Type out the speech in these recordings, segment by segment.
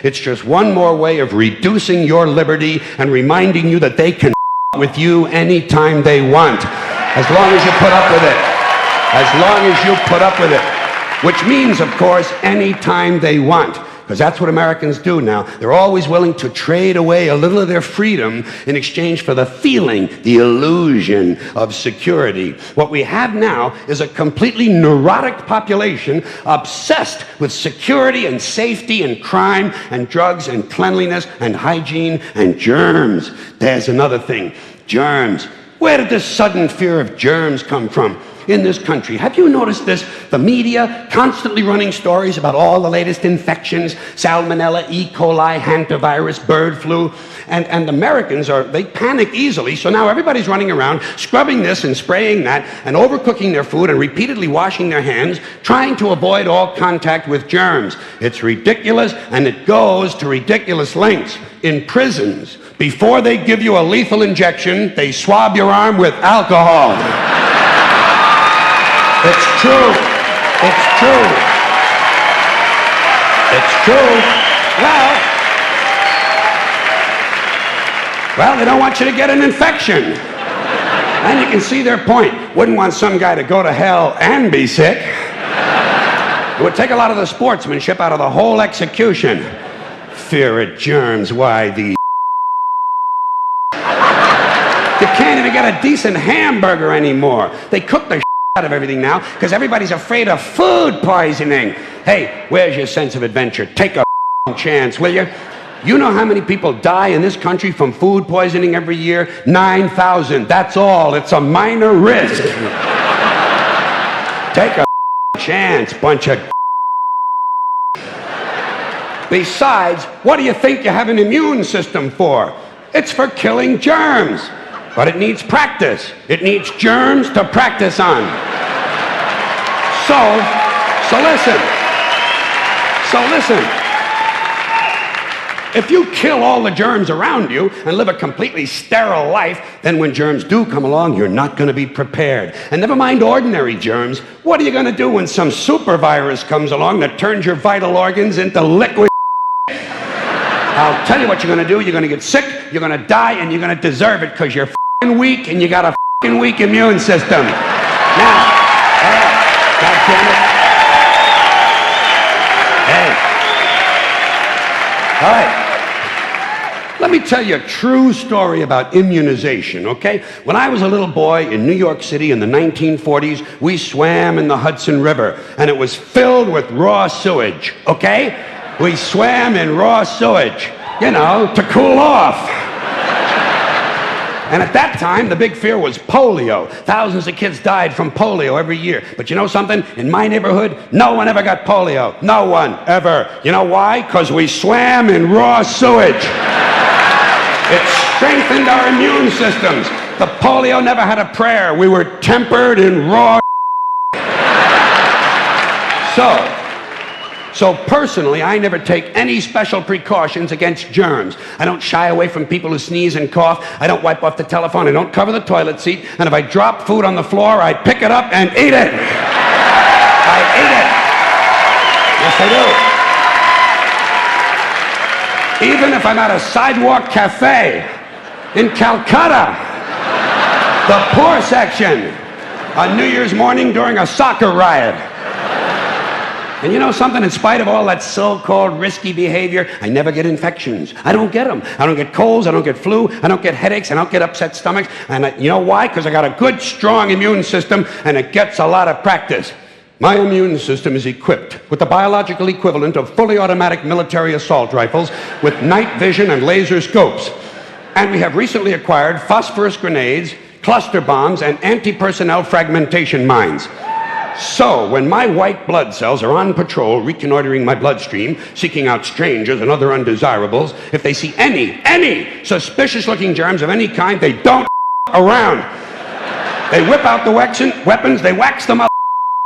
It's just one more way of reducing your liberty and reminding you that they can with you anytime they want, as long as you put up with it. As long as you put up with it. Which means, of course, anytime they want. Because that's what Americans do now. They're always willing to trade away a little of their freedom in exchange for the feeling, the illusion of security. What we have now is a completely neurotic population obsessed with security and safety and crime and drugs and cleanliness and hygiene and germs. There's another thing. Germs. Where did this sudden fear of germs come from? In this country. Have you noticed this? The media constantly running stories about all the latest infections, salmonella, E. coli, hantavirus, bird flu, and Americans they panic easily, so now everybody's running around scrubbing this and spraying that and overcooking their food and repeatedly washing their hands, trying to avoid all contact with germs. It's ridiculous, and it goes to ridiculous lengths. In prisons, before they give you a lethal injection, they swab your arm with alcohol. It's true. It's true. It's true. Well, they don't want you to get an infection. And you can see their point. Wouldn't want some guy to go to hell and be sick. It would take a lot of the sportsmanship out of the whole execution. Fear of germs, why the... You can't even get a decent hamburger anymore. They cook the out of everything now because everybody's afraid of food poisoning. Hey, where's your sense of adventure? Take a chance, will you? You know how many people die in this country from food poisoning every year? 9,000. That's all. It's a minor risk. Take a chance, bunch of... Besides, what do you think you have an immune system for? It's for killing germs. But it needs practice. It needs germs to practice on. So listen. If you kill all the germs around you and live a completely sterile life, then when germs do come along, you're not going to be prepared. And never mind ordinary germs. What are you going to do when some super virus comes along that turns your vital organs into liquid? I'll tell you what you're going to do. You're going to get sick, you're going to die, and you're going to deserve it because you're weak and you got a weak immune system. Now, God damn it. Hey. All right. Let me tell you a true story about immunization, okay? When I was a little boy in New York City in the 1940s, we swam in the Hudson River, and it was filled with raw sewage, okay? We swam in raw sewage, to cool off. And at that time, the big fear was polio. Thousands of kids died from polio every year. But you know something? In my neighborhood, no one ever got polio. No one, ever. You know why? Because we swam in raw sewage. It strengthened our immune systems. The polio never had a prayer. We were tempered in raw. So personally, I never take any special precautions against germs. I don't shy away from people who sneeze and cough. I don't wipe off the telephone. I don't cover the toilet seat. And if I drop food on the floor, I pick it up and eat it. I eat it. Yes, I do. Even if I'm at a sidewalk cafe in Calcutta, the poor section, on New Year's morning during a soccer riot. And you know something? In spite of all that so-called risky behavior, I never get infections. I don't get them. I don't get colds. I don't get flu. I don't get headaches. I don't get upset stomachs. And you know why? Because I got a good, strong immune system, and it gets a lot of practice. My immune system is equipped with the biological equivalent of fully automatic military assault rifles with night vision and laser scopes. And we have recently acquired phosphorus grenades, cluster bombs, and anti-personnel fragmentation mines. So, when my white blood cells are on patrol, reconnoitering my bloodstream, seeking out strangers and other undesirables, if they see any suspicious-looking germs of any kind, they don't around. They whip out the weapons, they wax them up,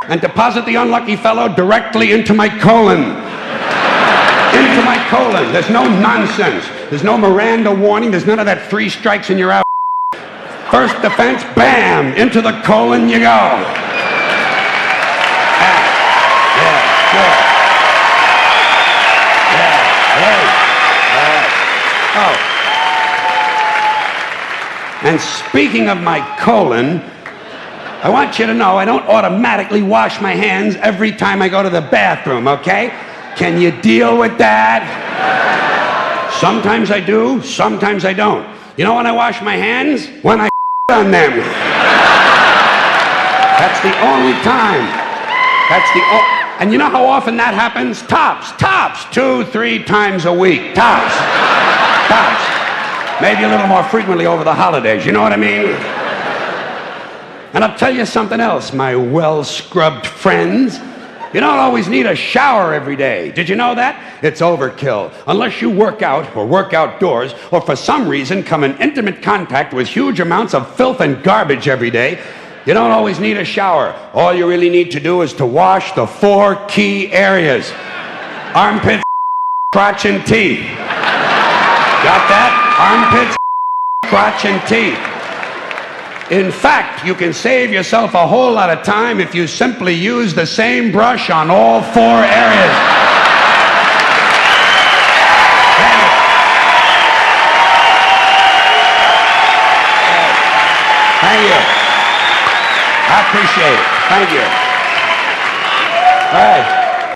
and deposit the unlucky fellow directly into my colon. Into my colon. There's no nonsense. There's no Miranda warning. There's none of that 3 strikes and you're out. First defense, bam, into the colon you go. Yeah, sure. Yeah, hey. And speaking of my colon, I want you to know I don't automatically wash my hands every time I go to the bathroom, okay? Can you deal with that? Sometimes I do, sometimes I don't. You know when I wash my hands? When I on them. That's the only time. And you know how often that happens? Tops. 2-3 times a week. Tops. Maybe a little more frequently over the holidays, you know what I mean? And I'll tell you something else, my well-scrubbed friends. You don't always need a shower every day. Did you know that? It's overkill. Unless you work out or work outdoors or for some reason come in intimate contact with huge amounts of filth and garbage every day, you don't always need a shower. All you really need to do is to wash the 4 key areas. Armpits, crotch, and teeth. Got that? Armpits, crotch, and teeth. In fact, you can save yourself a whole lot of time if you simply use the same brush on all 4 areas. Thank you. I appreciate it. Thank you. All right.